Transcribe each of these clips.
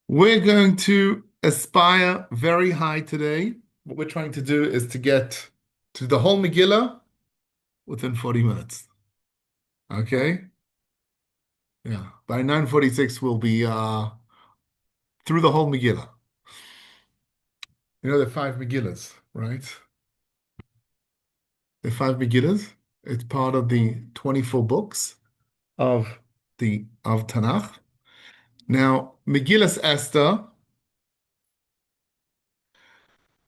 We're going to aspire very high today. What we're trying to do is to get to the whole Megillah within 40 minutes. Okay? Yeah. By 9:46, we'll be through the whole Megillah. You know, there are five Megillahs, right? The five Megillahs. It's part of the 24 books of Tanakh. Now, Megillat Esther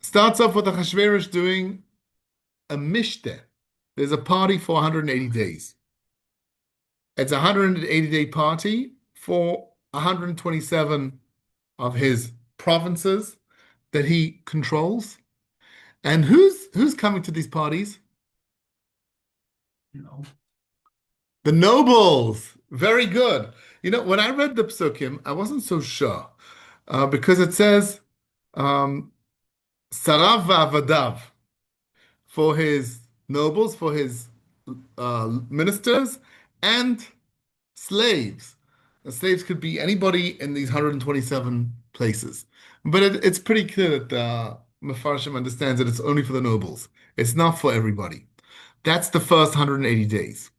starts off with Achashverosh doing a mishte. There's a party for 180 days. It's a 180-day party for 127 of his provinces that he controls. And who's coming to these parties? No. The nobles. Very good. You know, when I read the psukim, I wasn't so sure because it says Sarav va'avadav for his nobles, for his ministers, and slaves. The slaves could be anybody in these 127 places. But it's pretty clear that Mefarshim understands that it's only for the nobles. It's not for everybody. That's the first 180 days.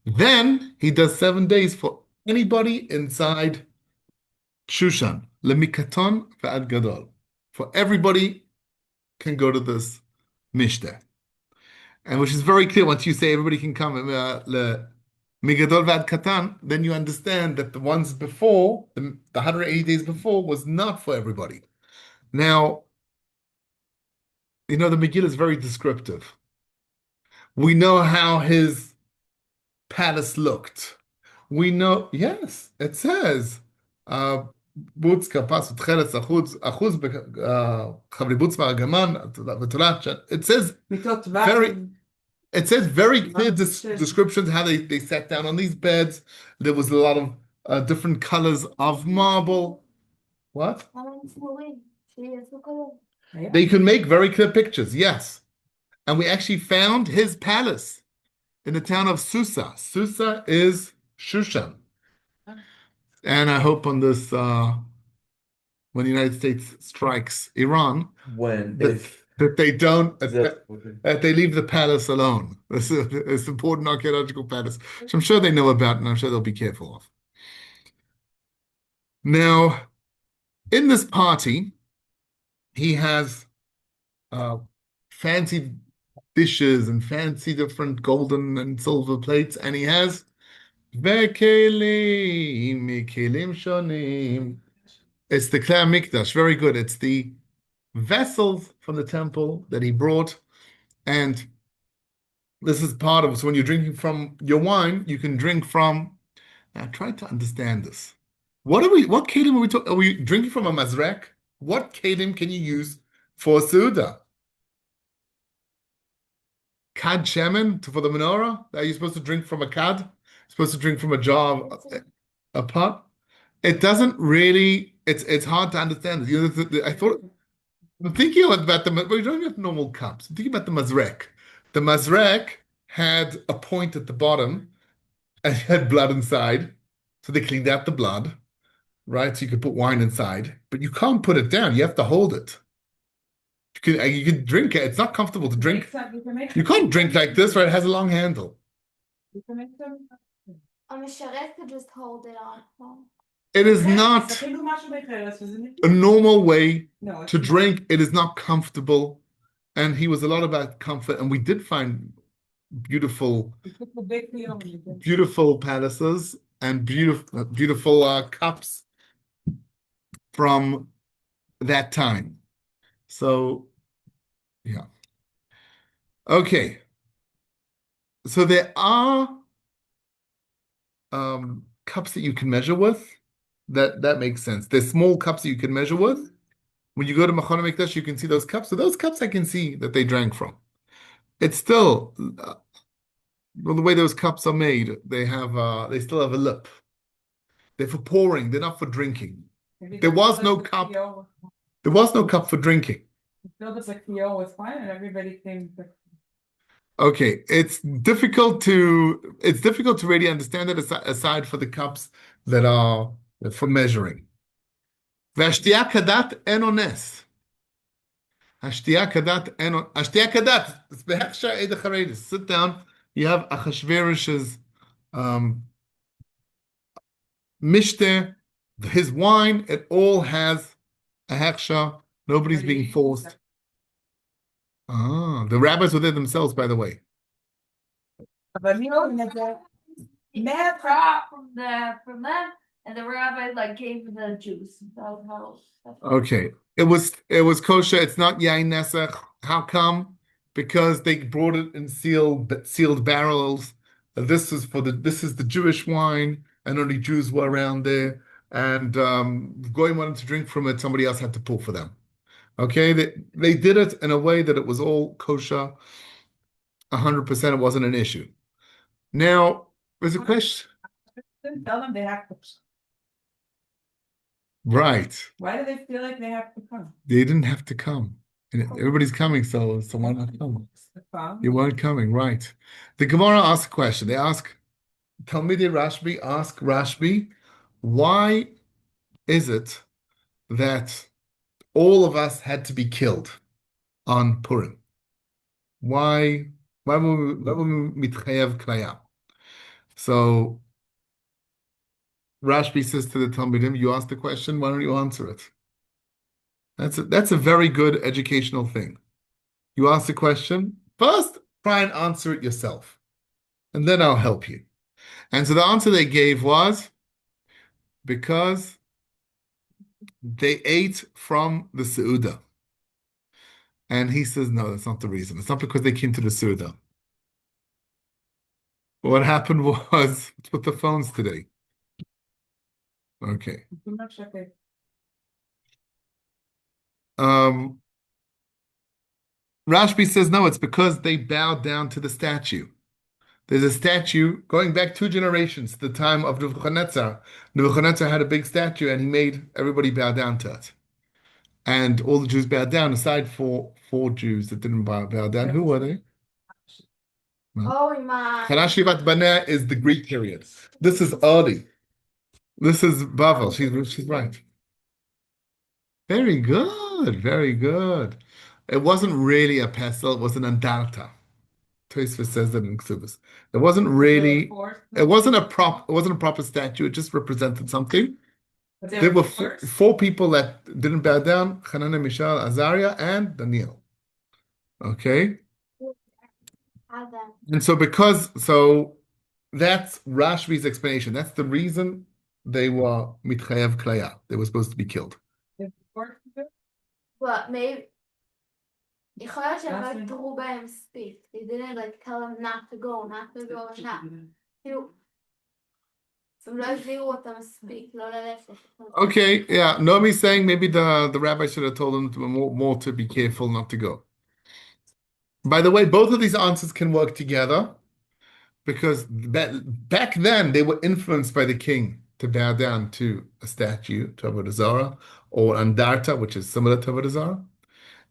Then he does 7 days for anybody inside Shushan, lemikaton va'ad gadol. For everybody can go to this mishter. And which is very clear once you say everybody can come Migadol Vad Katan, then you understand that the ones before, the 180 days before, was not for everybody. Now, you know, the Megillah is very descriptive. We know how his palace looked. We know, yes, it says, בוץ כפס ותכלת אחוז חברי בוץ והרגמן, it says very, it says very clear descriptions how they sat down on these beds. There was a lot of different colors of marble. What? They could make very clear pictures, yes. And we actually found his palace in the town of Susa. Susa is Shushan. And I hope on this, when the United States strikes Iran, that they don't, that they leave the palace alone. This is an important archaeological palace, which I'm sure they know about and I'm sure they'll be careful of. Now, in this party, he has fancy dishes and fancy different golden and silver plates, and he has Vekelim, Mikelim Shonim. It's the Beit HaMikdash. Very good. It's the vessels from the temple that he brought. And this is part of it. So when you're drinking from your wine, you can drink from. Now, try to understand this. What kelim are we talking? Are we drinking from a mazrek? What kelim can you use for Suda? Kad shemen for the menorah? Are you supposed to drink from a kad? You're supposed to drink from a jar, a pot? It doesn't really. It's hard to understand. You know, I thought I'm thinking about we don't have normal cups. I'm thinking about the mazrek. The mazrek had a point at the bottom and it had blood inside. So they cleaned out the blood, right? So you could put wine inside, but you can't put it down. You have to hold it. You can drink it. It's not comfortable to drink. You can't drink like this, right? It has a long handle. A Masharet could just hold it on. It is not a normal way to drink. It is not comfortable. And he was a lot about comfort. And we did find beautiful palaces and beautiful cups from that time. So, yeah. Okay. So there are cups that you can measure with. That makes sense. There's small cups that you can measure with. When you go to Beit HaMikdash, you can see those cups. So those cups I can see that they drank from. It's still, well, the way those cups are made, they still have a lip. They're for pouring. They're not for drinking. There was no cup. There was no cup for drinking. was fine, and everybody came. Okay, it's difficult to really understand it aside for the cups that are for measuring. והשתייה כדת אין אונס. השתייה כדת אין אונס. השתייה כדת. It's בהכשר עד החרדס. Sit down. You have Achashverosh's mishte, his wine. It all has a hechsha. Nobody's being forced. The rabbis were there themselves, by the way. אבל מי לא נדע? From them, and the rabbi like gave the Jews. That was how. Okay. It was kosher. It's not yain nesach. How come? Because they brought it in sealed barrels. This is the Jewish wine, and only Jews were around there. And Goyim wanted to drink from it. Somebody else had to pour for them. Okay, they did it in a way that it was all kosher. 100%. It wasn't an issue. Now there's a question. Tell them they have to. Right. Why do they feel like they have to come? They didn't have to come. And everybody's coming, so why not come? You weren't coming, right? The Gemara asks a question. They ask, Talmidei Rashbi ask Rashbi, why is it that all of us had to be killed on Purim? Why were we mitchayev klaya? So Rashbi says to the Talmidim, you asked the question, why don't you answer it? That's a very good educational thing. You ask the question, first try and answer it yourself, and then I'll help you. And so the answer they gave was because they ate from the Seudah. And he says, no, that's not the reason. It's not because they came to the Seudah. What happened was, let's put the phones today. Okay. Rashbi says, no, it's because they bowed down to the statue. There's a statue going back 2 generations to the time of Nebuchadnezzar. Nebuchadnezzar had a big statue and he made everybody bow down to it. And all the Jews bowed down, aside for 4 Jews that didn't bow down. Who were they? Oh my. Hanashivat Baneh is the Greek period. This is early. This is Bavel. She's right. Very good. Very good. It wasn't really a pestle, it was an andarta. Tosfos says that in Ksubis. It wasn't really, it wasn't a proper statue, it just represented something. There were 4 people that didn't bow down: Hananiah, Mishael, Azariah, and Daniel. Okay? And so that's Rashbi's explanation. That's the reason they were mitchayev klaya. They were supposed to be killed. But maybe יכול להיות שהם לא התרו בהם מספיק. They didn't like tell them not to go. כאילו, הם לא הזהירו אותם מספיק, לא ללכת. Okay, yeah. Nomi's saying maybe the rabbi should have told them more to be careful not to go. By the way, both of these answers can work together because back then they were influenced by the king to bow down to a statue, to Avodah Zarah, or andarta, which is similar to Avodah Zarah.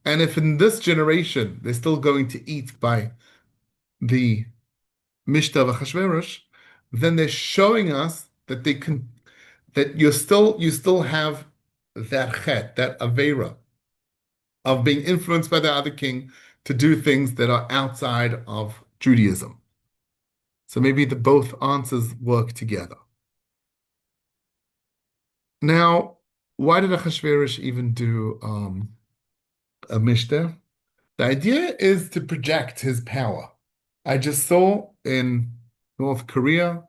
And if in this generation they're still going to eat by the Mishnah of Achashverosh, then they're showing us that you still have that chet, that avera of being influenced by the other king to do things that are outside of Judaism. So maybe both answers work together. Now, why did Achashverosh even do a mishter? The idea is to project his power. I just saw in North Korea,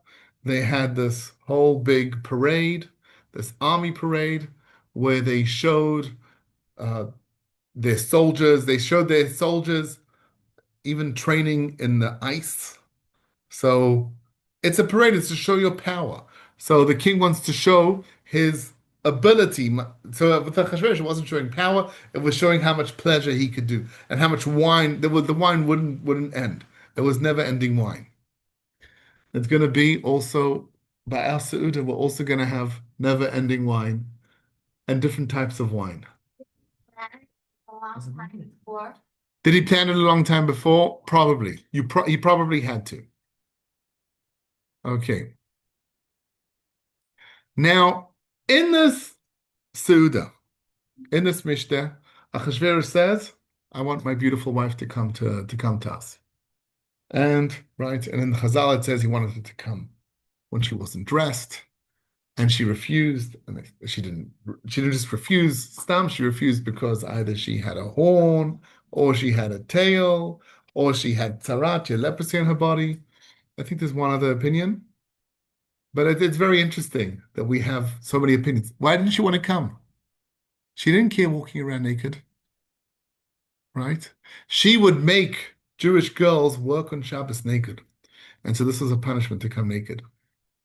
they had this whole big parade, this army parade, where they showed their soldiers. They showed their soldiers even training in the ice. So it's a parade. It's to show your power. So the king wants to show his ability. So with Achashverosh, it wasn't showing power, it was showing how much pleasure he could do and how much wine, the wine wouldn't end. It was never ending wine. It's going to be also, by our Seudah, we're also going to have never ending wine and different types of wine. Did he plan it a long time before? Probably. He probably had to. Okay. Now, in this Suda. In this Mishnah, Achashverosh says, I want my beautiful wife to come to us. And in Chazal it says he wanted her to come when she wasn't dressed, and she refused. And she didn't just refuse stam, she refused because either she had a horn, or she had a tail, or she had tzarat, leprosy on her body. I think there's one other opinion. But it's very interesting that we have so many opinions. Why didn't she want to come? She didn't care walking around naked, right? She would make Jewish girls work on Shabbos naked. And so this was a punishment to come naked.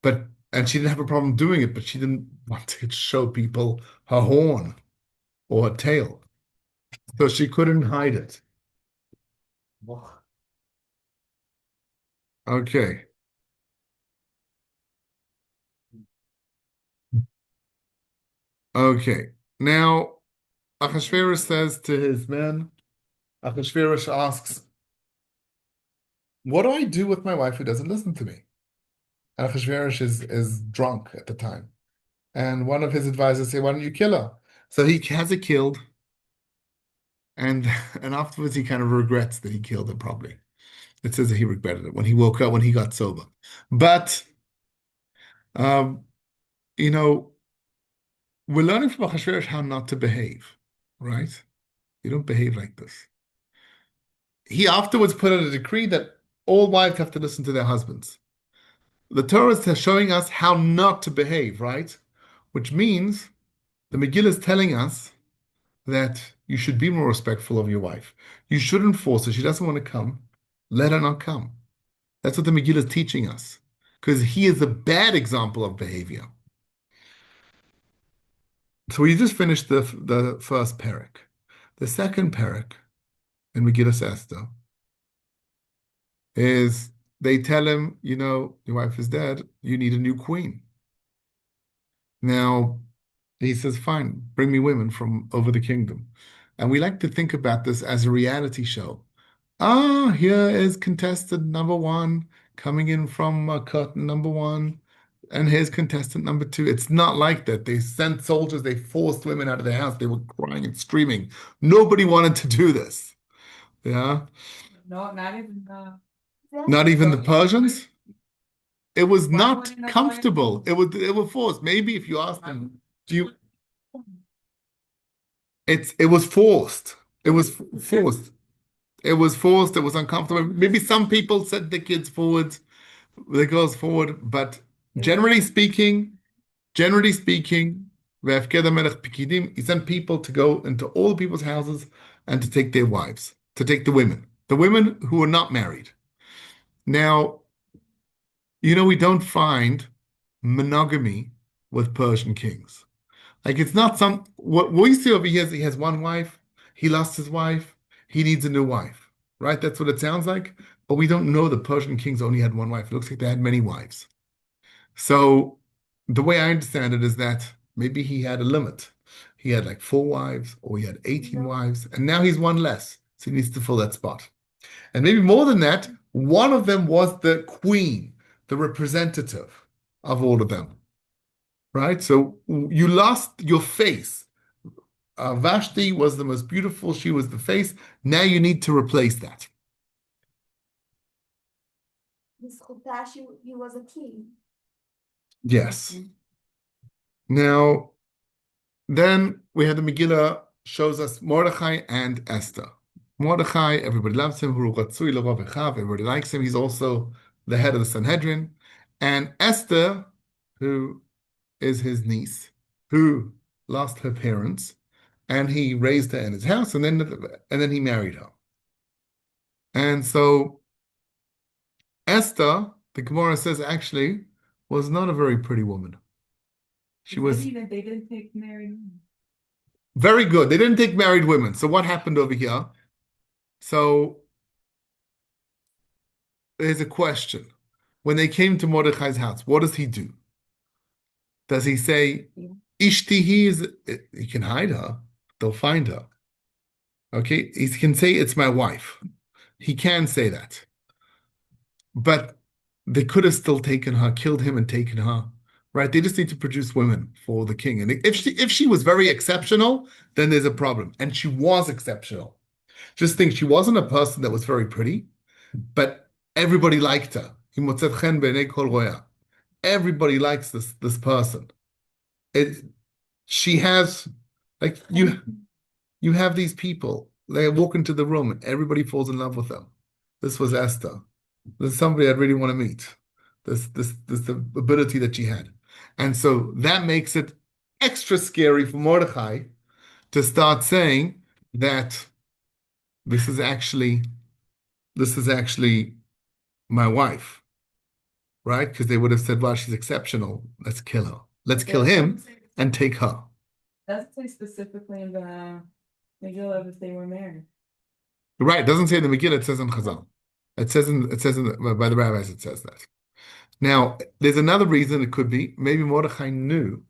And she didn't have a problem doing it, but she didn't want to show people her horn or her tail. So she couldn't hide it. Okay. Okay. Now, Achashverosh says to his men, Achashverosh asks, what do I do with my wife who doesn't listen to me? And Achashverosh is drunk at the time. And one of his advisors say, why don't you kill her? So he has her killed. And afterwards he kind of regrets that he killed her, probably. It says that he regretted it when he woke up, when he got sober. But, um, you know, we're learning from Achashverosh how not to behave, right? You don't behave like this. He afterwards put out a decree that all wives have to listen to their husbands. The Torah is showing us how not to behave, right? Which means the Megillah is telling us that you should be more respectful of your wife. You shouldn't force her. She doesn't want to come. Let her not come. That's what the Megillah is teaching us, because he is a bad example of behavior. So we just finished the first parak. The second parak in Megillat Esther is they tell him, your wife is dead, you need a new queen. Now, he says, fine, bring me women from over the kingdom. And we like to think about this as a reality show. Here is contestant number one coming in from curtain number one, and here's contestant number two. It's not like that. They sent soldiers, they forced women out of their house. They were crying and screaming. Nobody wanted to do this. Yeah. No, not even Not even the Persians. It was Why not wouldn't it comfortable. It was forced. Maybe if you ask them, it was forced. It was forced. It was forced. It was uncomfortable. Maybe some people sent the kids forward, the girls forward, but generally speaking, Ve'afkeda melech pikidim, he sent people to go into all the people's houses and to take their wives, to take the women who were not married. Now, we don't find monogamy with Persian kings. Like, it's not what we see over here is he has one wife, he lost his wife, he needs a new wife, right? That's what it sounds like. But we don't know the Persian kings only had one wife. It looks like they had many wives. So the way I understand it is that maybe he had a limit. He had like 4 wives, or he had 18 wives, and now he's one less. So he needs to fill that spot. And maybe more than that, one of them was the queen, the representative of all of them. Right? So you lost your face. Vashti was the most beautiful. She was the face. Now you need to replace that. He was a king. Yes. Now, then we had the Megillah shows us Mordechai and Esther. Mordechai, everybody loves him. Everybody likes him. He's also the head of the Sanhedrin. And Esther, who is his niece, who lost her parents, and he raised her in his house, and then he married her. And so Esther, the Gemara says, actually was not a very pretty woman. She was they didn't take married women. Very good. They didn't take married women. So what happened over here? So there's a question. When they came to Mordechai's house, what does he do? Does he say, Ishtihi is, he can hide her, they'll find her. Okay, he can say it's my wife. He can say that. But they could have still taken her, killed him and taken her. right? They just need to produce women for the king. And if she was very exceptional, then there's a problem. And she was exceptional. Just think she wasn't a person that was very pretty, but everybody liked her. Everybody likes this person. It she has like you have these people, they walk into the room and everybody falls in love with them. This was Esther. This is somebody I'd really want to meet. This the ability that she had. And so that makes it extra scary for Mordechai to start saying that this is actually my wife, right? Because they would have said, well, she's exceptional. Let's kill her. Let's kill him and take her. Doesn't say specifically in the Megillah that they were married. Right. It doesn't say in the Megillah, it says in Chazal. It says by the rabbis, it says that. Now, there's another reason it could be. Maybe Mordechai knew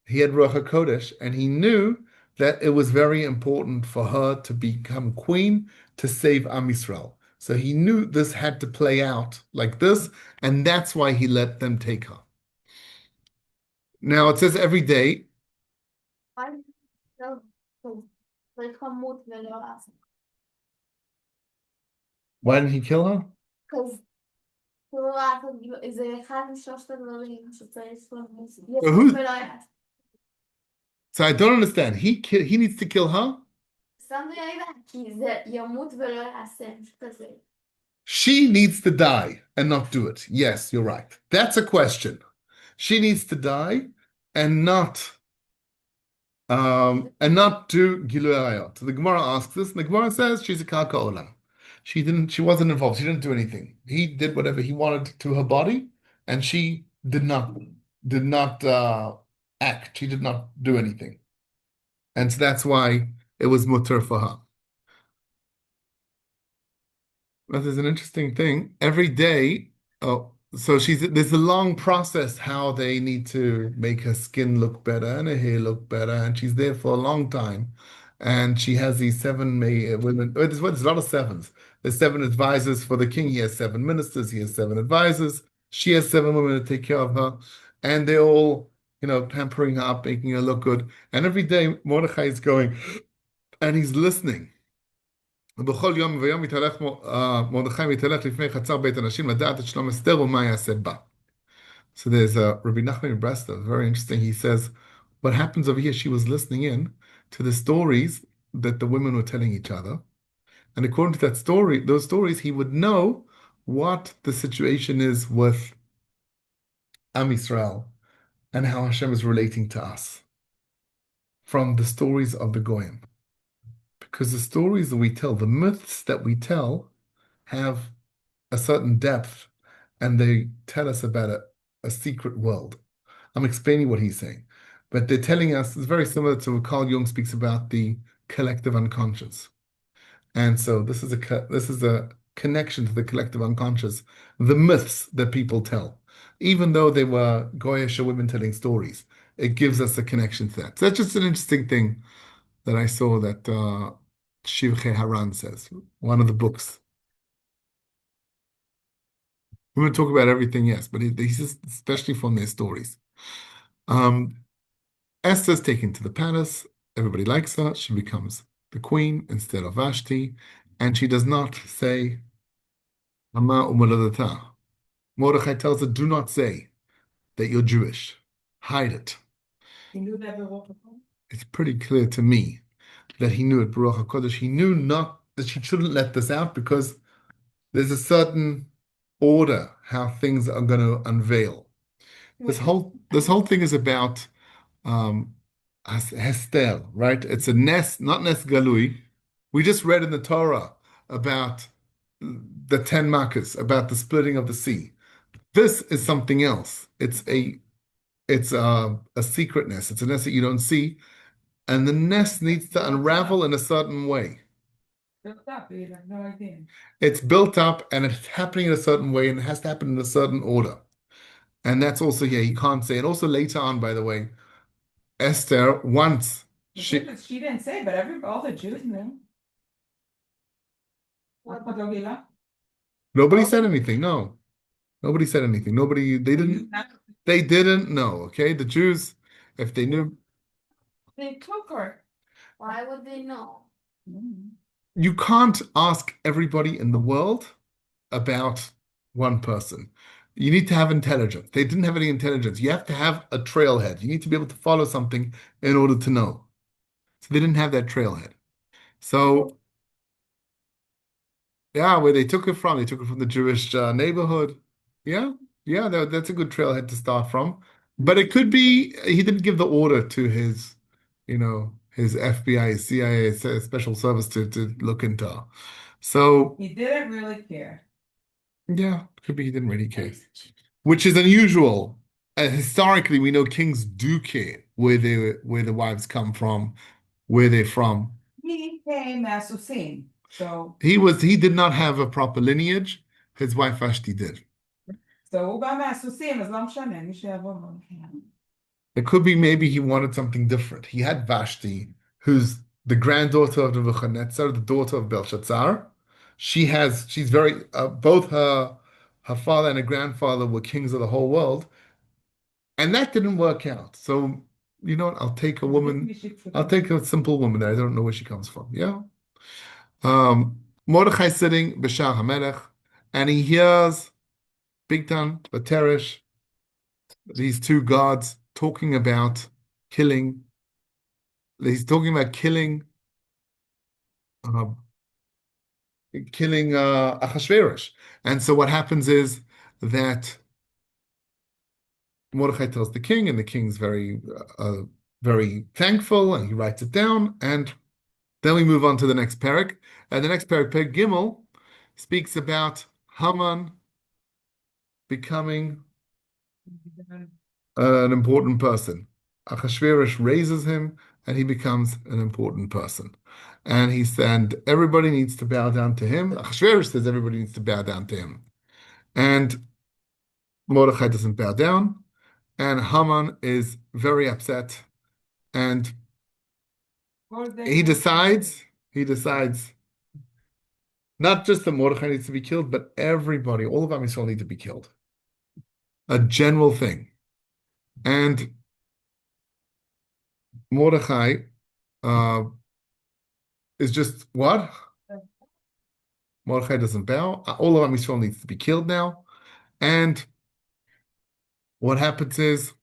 he had Ruach HaKodesh, and he knew that it was very important for her to become queen to save Am Yisrael. So he knew this had to play out like this, and that's why he let them take her. Now, it says every day. Why didn't he kill her? Because זה אחד משלושת הדברים שצריך who- So I don't understand. He needs to kill her? כי זה ימות ולא יעשה כזה. She needs to die and not do it. Yes, you're right. That's a question. She needs to die and not do Gilui Arayot. So the Gemara asks this, and the Gemara says she's a Karka Olam. She wasn't involved. She didn't do anything. He did whatever he wanted to her body, and she did not act. She did not do anything. And so that's why it was mutter for her. But there's an interesting thing. Every day, there's a long process how they need to make her skin look better and her hair look better, and she's there for a long time. And she has these 7 women. There's a lot of sevens. There's 7 advisors for the king. He has 7 ministers. He has 7 advisors. She has 7 women to take care of her, and they're all, pampering her up, making her look good. And every day, Mordechai is going, and he's listening. ובכל יום ויום מרדכי מתהלך לפני חצר בית הנשים לדעת את שלום אסתר ומה יעשה בה. So there's a Rabbi Nachman in Breslov, very interesting. He says, what happens over here, she was listening in to the stories that the women were telling each other. And according to those stories, he would know what the situation is with Am Yisrael and how Hashem is relating to us from the stories of the Goyim. Because the stories that we tell, the myths that we tell, have a certain depth, and they tell us about a secret world. I'm explaining what he's saying, but they're telling us, it's very similar to what Carl Jung speaks about the collective unconscious. And so this is a connection to the collective unconscious, the myths that people tell. Even though they were Goyish women telling stories, it gives us a connection to that. So that's just an interesting thing that I saw that Shivche Haran says, one of the books. We're going to talk about everything, yes, but he says, especially from their stories. Esther's taken to the palace. Everybody likes her. She becomes the queen instead of Vashti, and she does not say, Ama umaladata. Mordechai tells her, do not say that you're Jewish. Hide it. He knew that It's pretty clear to me that he knew it, Baruch HaKodesh. He knew not that she shouldn't let this out because there's a certain order how things are going to unveil. This whole thing is about Hester, right? It's a Nes, not Nes Galui. We just read in the Torah about the 10 Makkos, about the splitting of the sea. This is something else. It's a secretness. It's a nest that you don't see, and the nest needs to unravel in a certain way. built up, you have no idea. It's built up, and it's happening in a certain way, and it has to happen in a certain order. And that's also here. He can't say. And also later on, by the way, Esther once She didn't say, but all the Jews knew. What about Megilah? nobody said anything. No, nobody said anything. They They didn't know, okay? The Jews, if they knew, They took her. Why would they know? you can't ask everybody in the world about one person. You need to have intelligence. They didn't have any intelligence. You have to have a trailhead. You need to be able to follow something in order to know. So they didn't have that trailhead. So, yeah, where they took it from the Jewish neighborhood. Yeah, yeah, that's a good trailhead to start from. But it could be he didn't give the order to his FBI, CIA, special service to look into. So, He didn't really care. yeah, could be he didn't really care, which is unusual. Historically, we know kings do care where the wives come from, where they're from. He came as Susin. So He did not have a proper lineage. His wife Vashti did. הוא בא מהסוסים, אז לא משנה, מי שיבוא לא משנה. It could be maybe he wanted something different. He had Vashti, who's the granddaughter of Nebuchadnezzar, the daughter of Belshazzar. She's very both her father and her grandfather were kings of the whole world, and that didn't work out. So you know what? I'll take a woman. I'll take a simple woman that I don't know where she comes from. Yeah. Mordechai sitting b'Sha'ar HaMelech, and he hears Bigtan, Baterish, these two gods talking about killing. He's talking about killing Achashverosh. And so what happens is that Mordechai tells the king, and the king's very thankful, and he writes it down. And then we move on to the next parak. And the next parak, Perek Gimel, speaks about Haman becoming an important person. Achashverosh raises him, and he becomes an important person. And he said, everybody needs to bow down to him. Achashverosh says everybody needs to bow down to him. And Mordechai doesn't bow down. And Haman is very upset. And he decides not just that Mordechai needs to be killed, but everybody, all of Am Yisrael need to be killed. A general thing. And Mordechai is just what? Mordechai doesn't bow. All of Am Yisrael needs to be killed now. And what happens is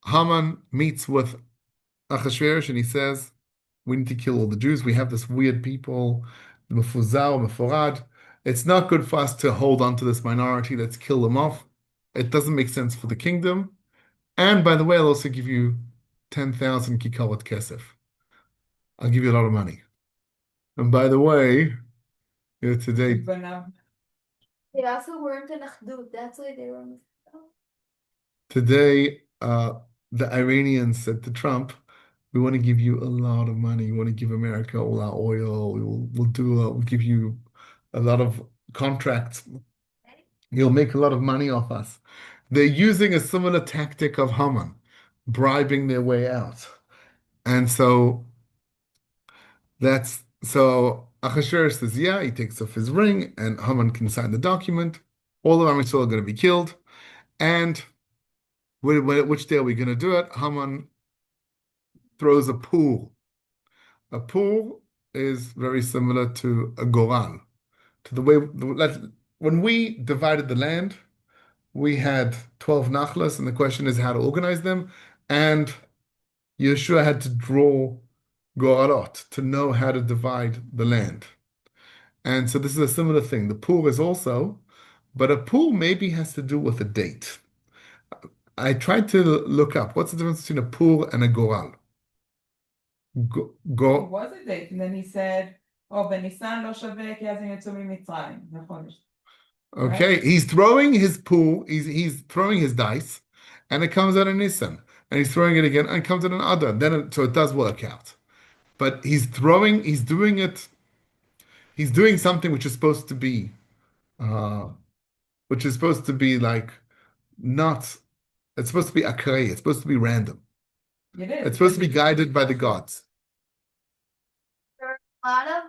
Haman meets with Achashverosh and he says, we need to kill all the Jews. We have this weird people, Mefuzar, Meforad. It's not good for us to hold on to this minority. Let's kill them off. It doesn't make sense for the kingdom. And by the way, I'll also give you 10,000 kikarot kesef. I'll give you a lot of money. And by the way, today, They also weren't in Achdut, that's why they were today, the Iranians said to Trump, we want to give you a lot of money. We want to give America all our oil. We'll give you a lot of contracts. You'll make a lot of money off us. They're using a similar tactic of Haman, bribing their way out. And so Achashverosh says, yeah, he takes off his ring, and Haman can sign the document. All of Am Yisrael are going to be killed. And which day are we going to do it? Haman throws a pool. A pool is very similar to a goral. To the way when we divided the land, we had 12 nachlas, and the question is how to organize them. And Yeshua had to draw goralot to know how to divide the land. And so this is a similar thing. The pool is also, but a pool maybe has to do with a date. I tried to look up what's the difference between a pool and a goral. It was a date, and then he said, בניסן לא שווה כי אז הם יצאו ממצרים. Okay, he's throwing his pool, he's throwing his dice, and it comes out in Nisan. And he's throwing it again, and it comes out in Adar. So it does work out. But he's doing something which is supposed to be like not, it's supposed to be akrei, it's supposed to be random. It is. It's supposed to be guided by the gods. There are a lot of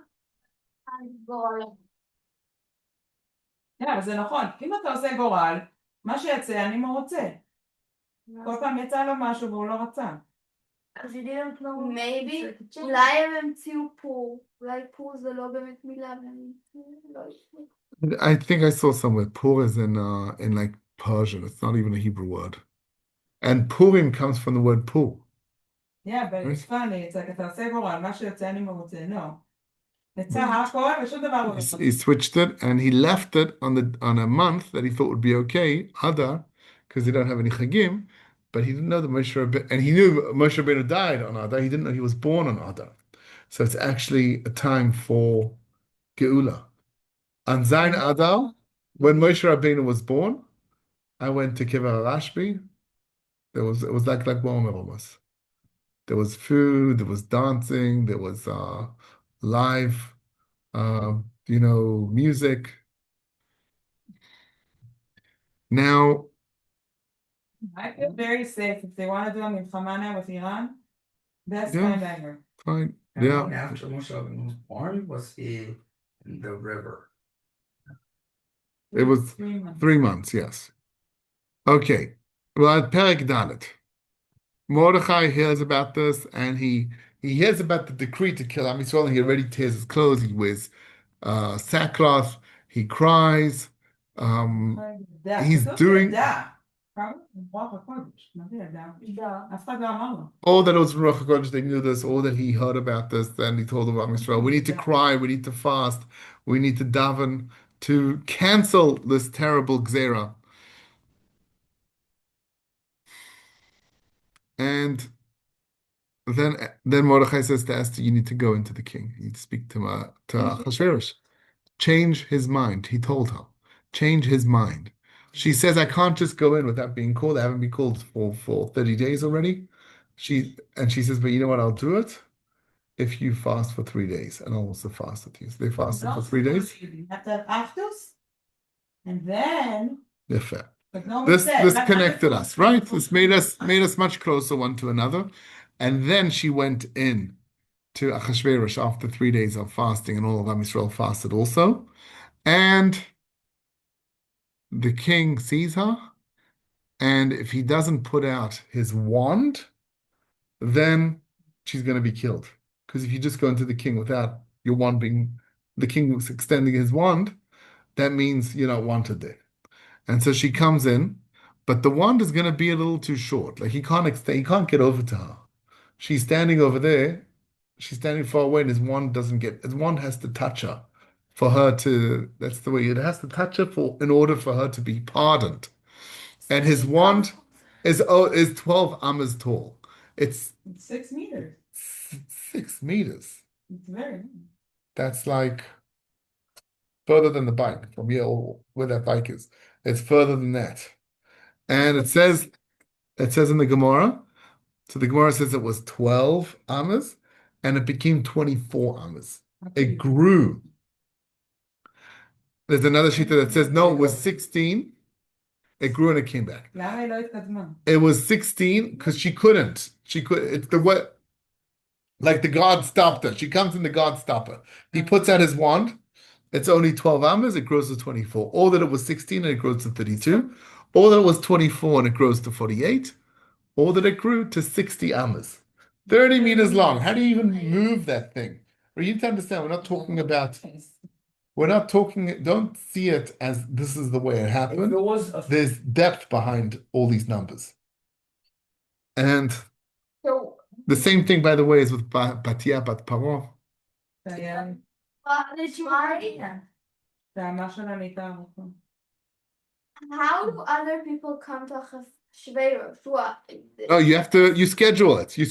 Goral. זה נכון. אם אתה עושה גורל, מה שיצא אני מרוצה. כל פעם יצא לו משהו והוא לא רצה. Because he didn't know. Maybe. אולי הם המציאו פור. אולי פור זה לא באמת מילה. I think I saw somewhere Pur is in like Persian. It's not even a Hebrew word. And Purim comes from the word Pur. Yeah, but it's funny. It's like אתה עושה גורל, מה שיוצא אני מרוצה. No. יצא הכל ושום דבר לא He switched it and he left it on a month that he thought would be okay, Adar, because they don't have any Chagim, but he didn't know that Moshe Rabbeinu, and he knew Moshe Rabbeinu died on Adar. He didn't know he was born on Adar. So it's actually a time for Geula. On Zain Adar, when Moshe Rabbeinu was born, I went to Kivar Rashbi. It was like Warmer almost. There was food, there was dancing, there was live, music. Now, I feel very safe if they want to do a milchama now with Iran. Best Yeah. time ever. fine. And Yeah. long after Moshe Rabbeinu was born, was he in the river? It was 3 months. 3 months, yes. Okay. Well, at Perek Dalet, Mordechai hears about this, and he hears about the decree to kill Am Yisrael, and he already tears his clothes. He wears sackcloth. He cries. He's doing all that was Ruach HaKodesh. They knew this. All that he heard about this. Then he told the Am Yisrael, we need to cry. We need to fast. We need to daven to cancel this terrible gzera. And then Mordechai says to Esther, you need to go into the king. You need to speak to Achashverosh. Change his mind. He told her. Change his mind. She says, I can't just go in without being called. I haven't been called for 30 days already. She says, but you know what? I'll do it if you fast for 3 days. And I'll also fast with you. So they fasted for 3 days. You have to have aftos, and then They're fair. but no one This said, this "That's connected not us, right? This made us much closer one to another. And then she went in to Achashverosh after 3 days of fasting, and all of Am Yisrael fasted also. And the king sees her, and if he doesn't put out his wand, then she's going to be killed. Because if you just go into the king without your wand being, the king was extending his wand, that means you're not wanted there. And so she comes in, but the wand is going to be a little too short. Like he can't get over to her. She's standing over there. She's standing far away, and his wand has to touch her for her to, that's the way, it has to touch her in order for her to be pardoned. And his wand is 12 amas tall. It's 6 meters. 6 meters. It's very. That's like further than the bike from here, where that bike is. It's further than that. And it says in the Gemara, so the Gemara says it was 12 amas, and it became 24 amas. It grew. There's another sheet that says, no, it was 16. It grew and it came back. It was 16 because she couldn't. It's the way, like the God stopped her. She comes in, the God stop her. He puts out his wand. It's only 12 amas, it grows to 24. Or that it was 16 and it grows to 32. Or that it was 24 and it grows to 48. Or that it grew to 60 amas. 30 meters long. How do you even move that thing? Or you need to understand, don't see it as this is the way it happened. If it was There's depth behind all these numbers. And So, the same thing, by the way, is with Batia Bat Paro. how do other people come to Achashverosh? Oh, you schedule it. You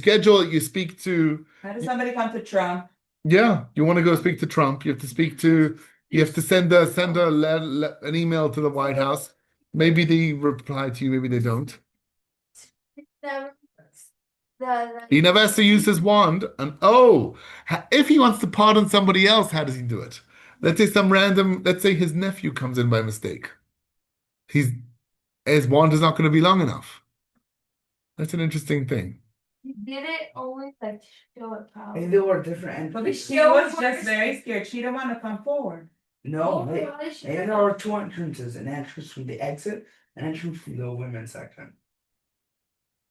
speak to, How does somebody come to Trump? yeah, you want to go speak to Trump. You have to send an email to the White House. Maybe they reply to you, maybe they don't. He never has to use his wand. And if he wants to pardon somebody else, how does he do it? Let's say his nephew comes in by mistake. His wand is not going to be long enough. That's an interesting thing. He did it only like show it power. And there were different But entries. she was just very scared. She didn't want to come forward. No, Yeah, there are 2 entrances: an entrance from the exit, an entrance from the women's section.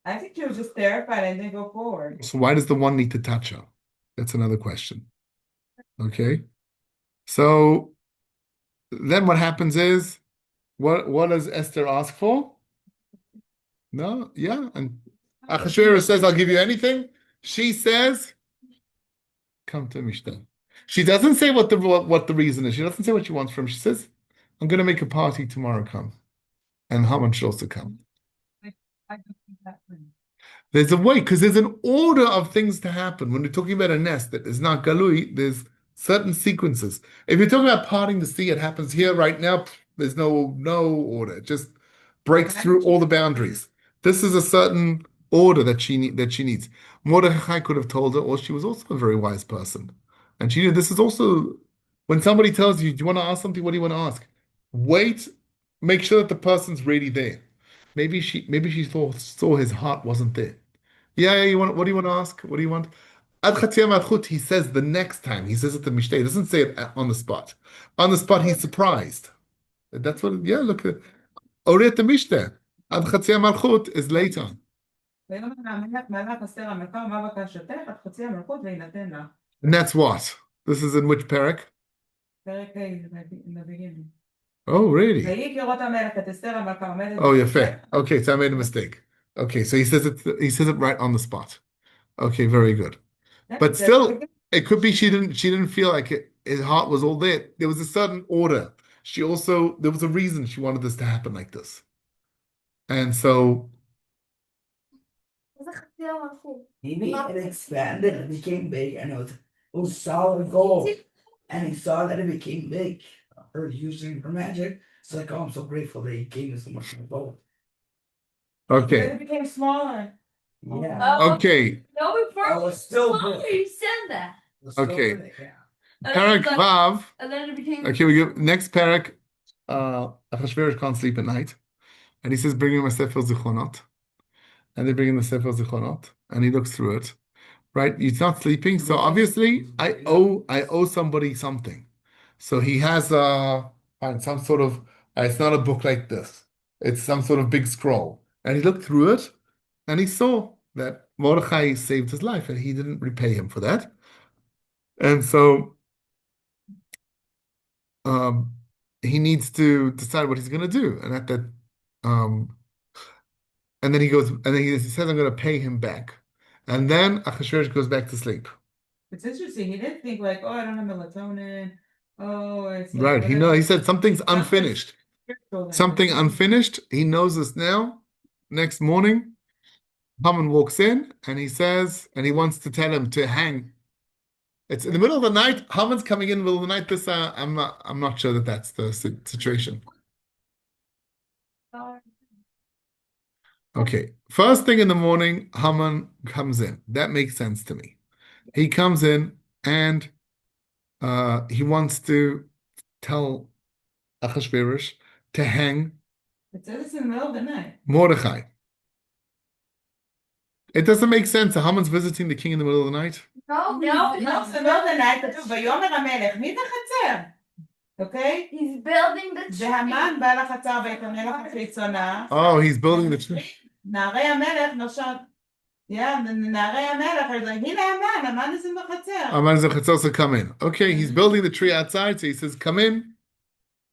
I think she was just terrified and didn't go forward. So why does the one need to touch her? That's another question. Okay. So then what happens is, what does Esther ask for? No, yeah. And Achashverosh says, I'll give you anything. She says, come to Mishta. She doesn't say what the reason is. She doesn't say what she wants from him. She says, I'm going to make a party tomorrow. Come. And Haman should also come. I don't think that way. There's a way, because there's an order of things to happen. When you're talking about a nest that is not galui, there's certain sequences. If you're talking about parting the sea, it happens here right now. There's no order. It just breaks through all the boundaries. This is a certain order that she needs. Mordechai could have told her, or she was also a very wise person. And she knew this is also when somebody tells you, do you want to ask something? What do you want to ask? Wait, make sure that the person's really there. Maybe she saw his heart wasn't there. Yeah, what do you want to ask? What do you want? Ad Chatzia Malchut, he says the next time. He says it to Mishnah. He doesn't say it on the spot. On the spot, he's surprised. That's what, yeah, look at Oret the Mishnah. Ad Chatzia Malchut is later. ויאמר המלך מלך אסתר המלכה ומה בקשתך עד חצי המלכות ויינתן לה. And that's what? This is in which parak? פרק ה' in the beginning. Oh, really? ויהי כראות המלך את אסתר המלכה עומדת. Oh, yeah, fair. Okay, so I made a mistake. Okay, so he says it right on the spot. Okay, very good. But still, it could be she didn't feel like his heart was all there. There was a certain order. There was a reason she wanted this to happen like this. And so He made it expanded, it became big, and it was solid gold. And he saw that it became big. Her using her magic. It's like, oh, I'm so grateful that he gave me so much gold. okay. It became smaller. Yeah. Okay. No, before Oh, it's still smaller, big. you said that. It was still Okay. big, yeah. And Parak then, Vav. and then it became. Okay, we go next parak. Achashverosh can't sleep at night. And he says, bring him a Sefer Zichronot. And they bring him the Sefer Zichronot. And he looks through it. Right? He's not sleeping. So obviously I owe somebody something. So he has some sort of it's not a book like this. It's some sort of big scroll. And he looked through it and he saw that Mordechai saved his life and he didn't repay him for that. And so he needs to decide what he's gonna do. And at that and then he goes and then he says, I'm gonna pay him back. And then Achashverosh goes back to sleep. It's interesting. He didn't think like, oh, I don't have melatonin. Oh, it's like Right. whatever. He said something's unfinished. Spiritual then. Something unfinished. He knows this now. Next morning, Haman walks in and he says, and he wants to tell him to hang. It's in the middle of the night. Haman's coming in the middle of the night. This I'm not sure that that's the situation. Okay. First thing in the morning, Haman comes in. That makes sense to me. He comes in and he wants to tell Achashverosh to hang It says it's in the middle of the night. Mordechai. It doesn't make sense. Haman's visiting the king in the middle of the night. No, No, it's in the middle of the night. כתוב, ויאמר המלך, מי בחצר? Okay? he's building the tree. והמן בא לחצר ואת המלך החיצונה. Oh, he's building the tree. נערי המלך נושט. Yeah, נערי המלך are like, הנה המן is in the חצר. Haman Zachatzosa come in. Okay, he's building the tree outside, so he says, come in.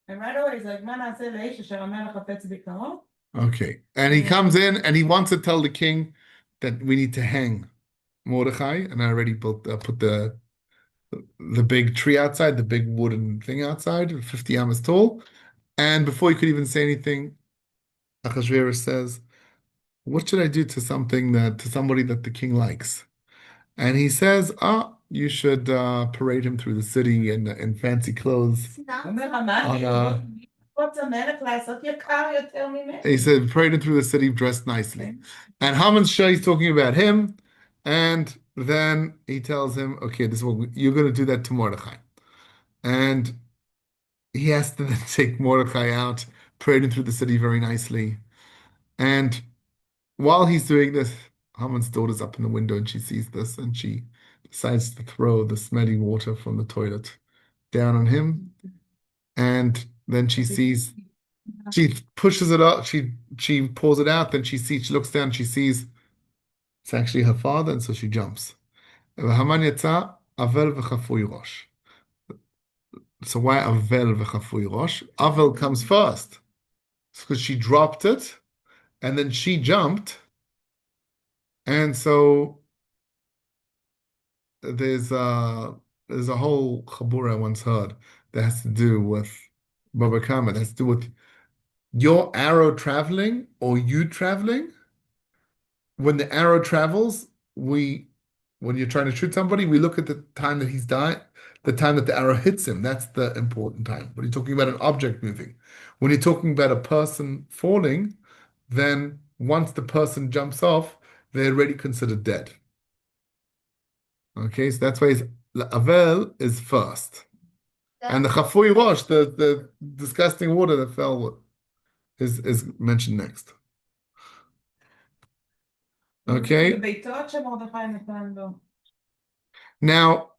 And right away he's like, מה נעשה לאיש אשר המלך חפץ ביקרו? Okay. And he comes in and he wants to tell the king that we need to hang Mordechai. And I already put the big tree outside, the big wooden thing outside, 50 amas tall. And before he could even say anything, Achashverosh says, what should I do to somebody that the king likes? And he says, you should parade him through the city in fancy clothes. אומר המן, what's המלך לעשות יקר יותר ממך? He said, parade him through the city dressed nicely. And Haman's sure he's talking about him. And then he tells him, okay, this is what you're going to do that to Mordechai. And he has to then take Mordechai out, parade him through the city very nicely. And while he's doing this, Haman's daughter's up in the window and she sees this and she decides to throw the smelly water from the toilet down on him. And then she pushes it up, she pours it out, then she looks down, she sees It's actually her father, and so she jumps. והמן יצא אבל וחפוי ראש. So why avel v'chafui rosh? Avel comes first. It's because she dropped it, and then she jumped, and so there's a whole chabura I once heard that has to do with Baba Kama. That has to do with your arrow traveling or you traveling. When the arrow travels, when you're trying to shoot somebody, we look at the time that he's died, the time that the arrow hits him. That's the important time. When you're talking about an object moving. When you're talking about a person falling, then once the person jumps off, they're already considered dead. Okay, so that's why Avel is first. And the Chafui Rosh, the disgusting water that fell, is mentioned next. Okay. Now,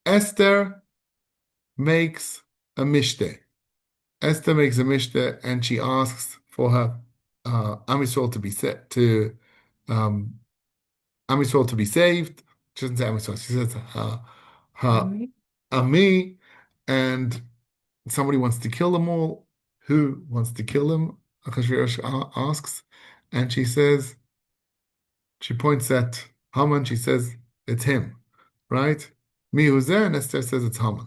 Esther makes a mishte. Esther makes a mishte, and she asks for her Am Yisrael to be set to Am Yisrael to be saved. She doesn't say Am Yisrael. She says her Ami, and somebody wants to kill them all. Who wants to kill them? Achashverosh asks, and she says, she points at Haman. She says, it's him, right? Me who's there, and Esther says it's Haman.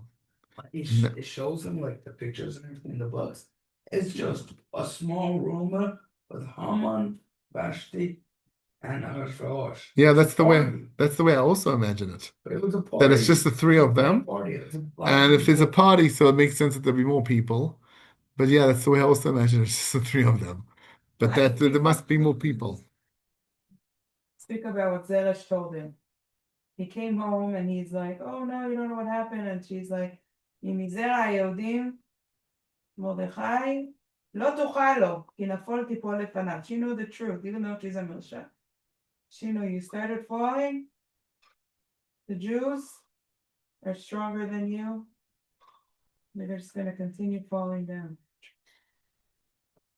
It shows him like the pictures and everything in the books. It's just a small room with Haman, Vashti, and Achashverosh. Yeah, that's the way I also imagine it. It was a party. That it's just the three of them. And if there's a party, so it makes sense that there'll be more people. But yeah, that's the way I also imagine it. It's just the three of them. But that there must be more people. Speak about what Zeresh told him. He came home and he's like, oh no, you don't know what happened. And she's like, מזרע היהודים, מרדכי, לא תוכל לו, כי נפול תיפול לפניו. She knew the truth, even though she's a Milsha. She knew you started falling. The Jews are stronger than you. They're just going to continue falling down.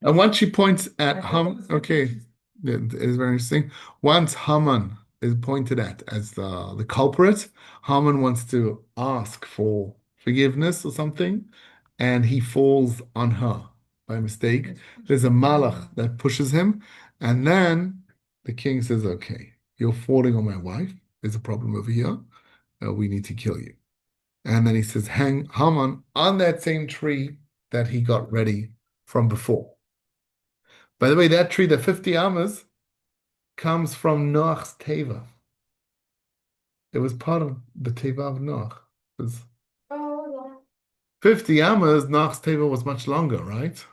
And once she points at Haman, okay, it is very interesting. Once Haman is pointed at as the culprit, Haman wants to ask for forgiveness or something, and he falls on her by mistake. There's a malach that pushes him, and then the king says, okay, you're falling on my wife. There's a problem over here. We need to kill you. And then he says, hang Haman on that same tree that he got ready from before. By the way, that tree, the 50 amas, comes from Noach's teva. It was part of the teva of Noach. It was 50 amas, Noach's teva was much longer, right?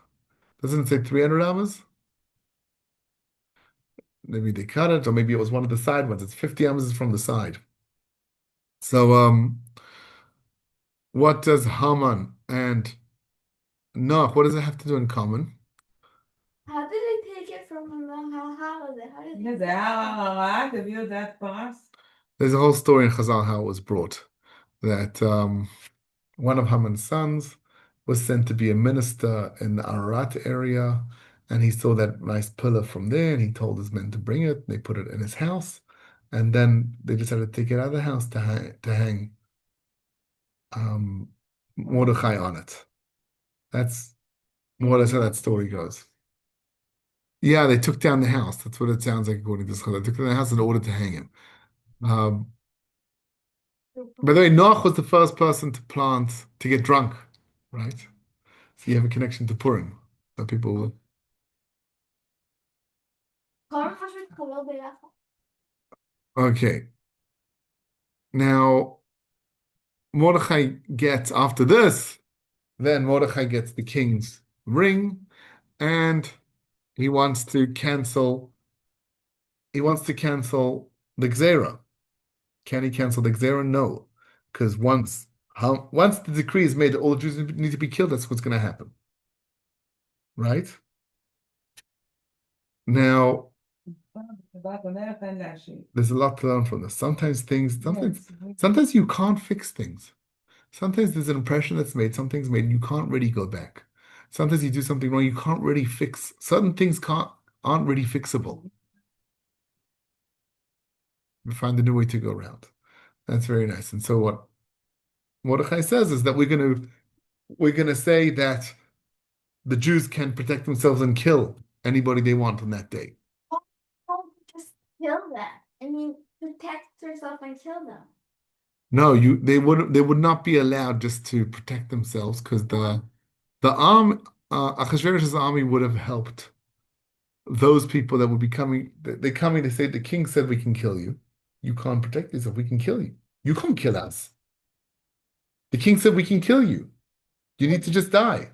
Doesn't it say 300 amas? Maybe they cut it, or maybe it was one of the side ones. It's 50 amas from the side. So, what does Haman and Noach, what does it have to do in common? How did they take it from him? How did they? There's a whole story in Chazal how it was brought. That one of Haman's sons was sent to be a minister in the Ararat area, and he saw that nice pillar from there, and he told his men to bring it. And they put it in his house, and then they decided to take it out of the house to hang Mordechai on it. That's more or less how that story goes. Yeah, they took down the house. That's what it sounds like according to this. They took down the house in order to hang him. By the way, Noach was the first person to get drunk, right? So you have a connection to Purim. That people. Okay. Now, Mordechai gets, after this, then Mordechai gets the king's ring, and he wants to cancel the Gzera. Can he cancel the Gzera? No. Because once the decree is made that all the Jews need to be killed, that's what's going to happen. Right? Now, there's a lot to learn from this. Sometimes you can't fix things. Sometimes there's an impression that's made, something's made, and you can't really go back. Sometimes you do something wrong, you can't really fix. Certain things aren't really fixable. We find a new way to go around. That's very nice. And so what Mordechai says is that we're gonna say that the Jews can protect themselves and kill anybody they want on that day. Don't just kill them. I mean, protect yourself and kill them. No, they would not be allowed just to protect themselves because the Achashverosh's army would have helped those people that would be coming. They're coming to say the king said we can kill you. You can't protect yourself. We can kill you. You can't kill us. The king said we can kill you. You need to just die.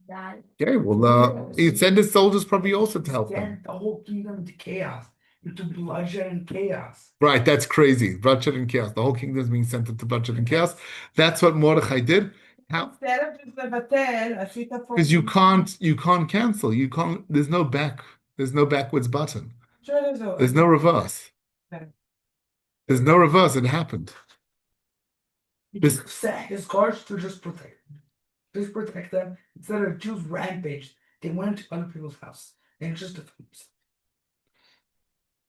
Die. Okay, well, he sent his soldiers probably also to help them. Send the whole kingdom into chaos, into bloodshed and chaos. Right, that's crazy. Bloodshed and chaos. The whole kingdom is being sent into bloodshed and chaos. That's what Mordechai did. How? Instead of just לבטל, עשית פה. Because you can't cancel. There's no backwards button. There's no reverse. There's no reverse. It happened. He just set his guards to just protect them. Instead of Jews rampage, they went to other people's house and just defend themselves.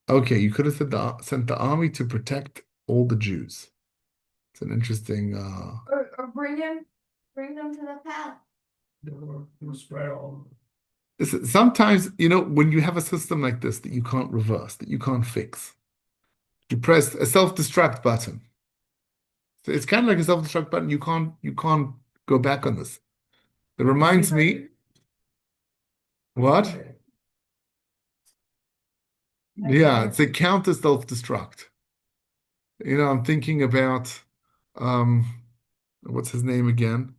Okay, you could have sent the army to protect all the Jews. It's an interesting. Or bring them to the path. They were spread all over. Sometimes, when you have a system like this that you can't reverse, that you can't fix, you press a self-destruct button. So it's kind of like a self-destruct button. You can't go back on this. It reminds me. What? Yeah, it's a counter self-destruct. I'm thinking about what's his name again?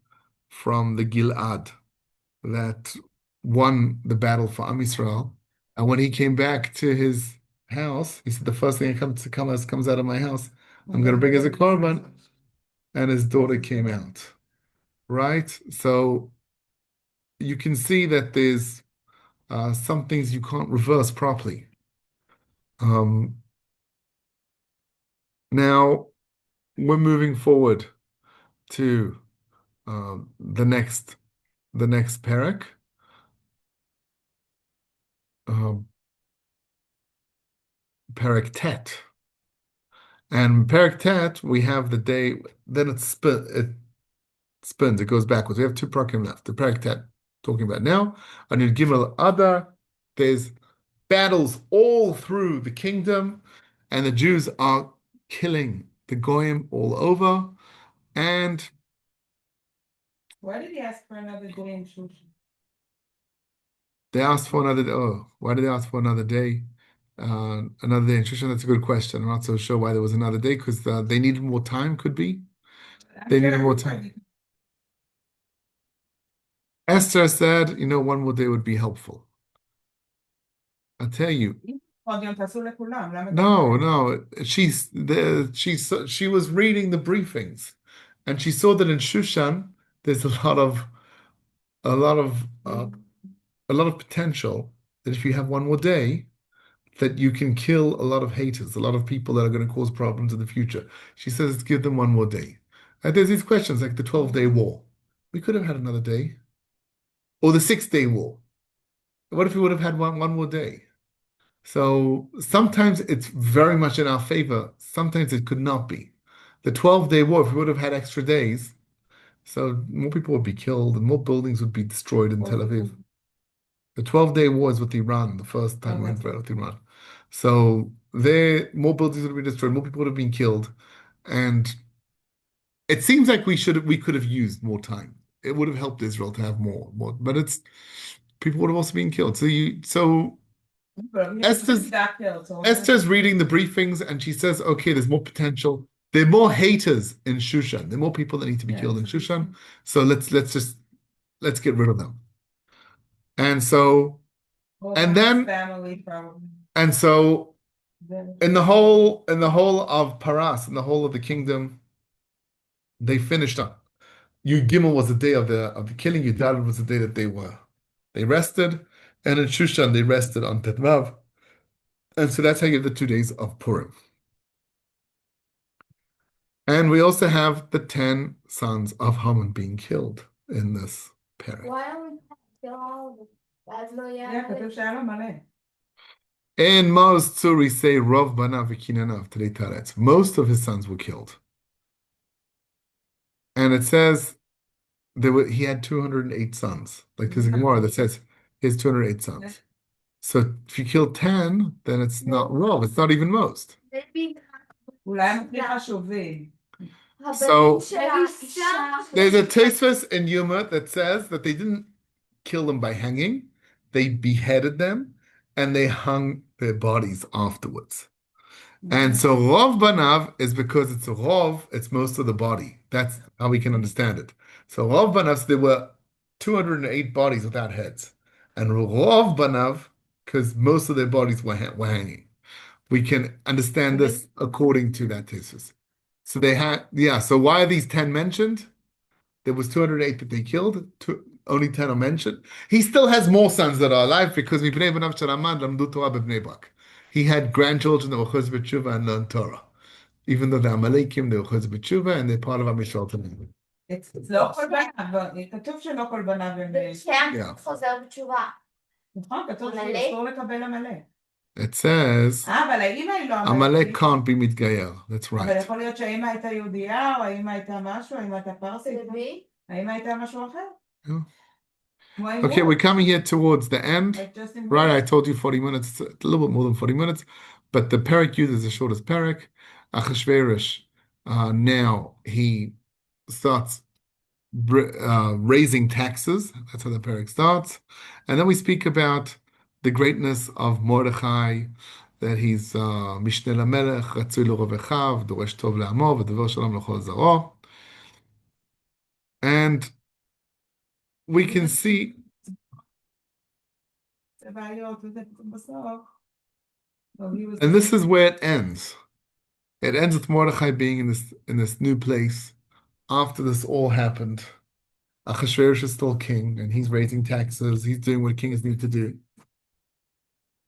From the Gilad that won the battle for Am Yisrael. And when he came back to his house, he said, the first thing that comes out of my house, I'm going to bring as a korban. And his daughter came out. Right? So you can see that there's some things you can't reverse properly. Now we're moving forward to the next parak. Parak Tet. And Parak Tet, we have the day, then it spins, it goes backwards. We have two parakim left. The Parak Tet, talking about now, and Yud Gimel Adar, there's battles all through the kingdom, and the Jews are killing the Goyim all over. And Why did he ask for another day in Shushan? they asked for another day. Oh, why did they ask for another day? Another day in Shushan? That's a good question. I'm not so sure why there was another day, because they needed more time, could be. They needed more time. Esther said, one more day would be helpful. I'll tell you. No. She was reading the briefings, and she saw that in Shushan there's a lot of potential that if you have one more day, that you can kill a lot of haters, a lot of people that are going to cause problems in the future. She says, let's give them one more day. And there's these questions like the 12-day war. We could have had another day. Or the 6-day war. What if we would have had one more day? So sometimes it's very much in our favor. Sometimes it could not be. The 12-day war, if we would have had extra days, so more people would be killed and more buildings would be destroyed in Tel Aviv. The 12-day war is with Iran, the first time we went with Iran. So more buildings would be destroyed, more people would have been killed. And it seems like we could have used more time. It would have helped Israel to have more, but people would have also been killed. So Esther's reading the briefings and she says, okay, there's more potential. There are more haters in Shushan. There are more people that need to be killed in Shushan. So let's get rid of them. And so in the whole of Paras, in the whole of the kingdom, they finished up. Yud Gimel was the day of the killing. Yud Daled was the day that they rested, and in Shushan they rested on Tetvav, and so that's how you have the 2 days of Purim. And we also have the 10 sons of Haman being killed in this parak. Why don't we kill all of them? כתוב שהיה לו מלא. And most Tzuri say Rov Banav V'Kinanav Tadei Taretz. Most of his sons were killed. And it says he had 208 sons. Like there's a Gemara that says he has 208 sons. So if you kill 10, then it's not Rov. It's not even most. אולי הם הכי חשובים. So הבנים there's a Tosfos in Yuma that says that they didn't kill them by hanging. They beheaded them and they hung their bodies afterwards. And so Rov Banav is because it's a Rov, it's most of the body. That's how we can understand it. So Rov Banav, so there were 208 bodies without heads. And Rov Banav, because most of their bodies were hanging. We can understand this according to that thesis. So they had, so why are these 10 mentioned? There was 208 that they killed, only 10 are mentioned. He still has more sons that are alive because Mipnei Banav Sharamad Lamdu Torah B'Bnei Brak. He had grandchildren that were Chuz B'Tshuva and learned Torah. Even though they're Amalekim, they were Chuz B'Tshuva and they're part of Amishal Tamim. לא כל בניו, כתוב שלא כל בניו הם... כן, חוזר בתשובה. נכון, כתוב שאסור לקבל עמלק. It says, אבל האמא היא לא Amalek can't be מתגייר. That's אבל right. יכול להיות שהאמא הייתה יהודייה, או האמא הייתה משהו, האמא הייתה פרסית. האמא הייתה משהו אחר. Okay, we're coming here towards the end. Like Justin Right, Bieber. I told you 40 minutes, a little bit more than 40 minutes, but the parak Yud is the shortest parak. Achashverosh, now he starts raising taxes. That's how the parak starts. And then we speak about the greatness of Mordechai, that he's Mishneh LaMelech, Ratzui L'Rovechav, Doresh Tov Le'amo, V'Dover Shalom L'Chol Zaro. And we can see and this is where it ends. It ends with Mordechai being in this new place after this all happened. Achashverosh is still king, and he's raising taxes. He's doing what kings need to do.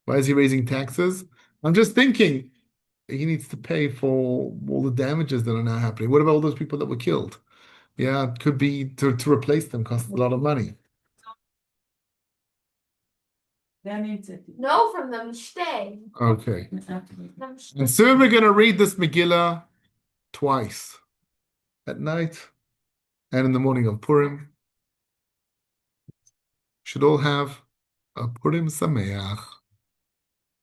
Why is he raising taxes? I'm just thinking he needs to pay for all the damages that are now happening. What about all those people that were killed? Yeah, it could be to replace them costs a lot of money. No, from the Mishteh. Okay. The Mishteh. And soon we're going to read this Megilah twice, at night and in the morning of Purim. Should all have a Purim Sameach.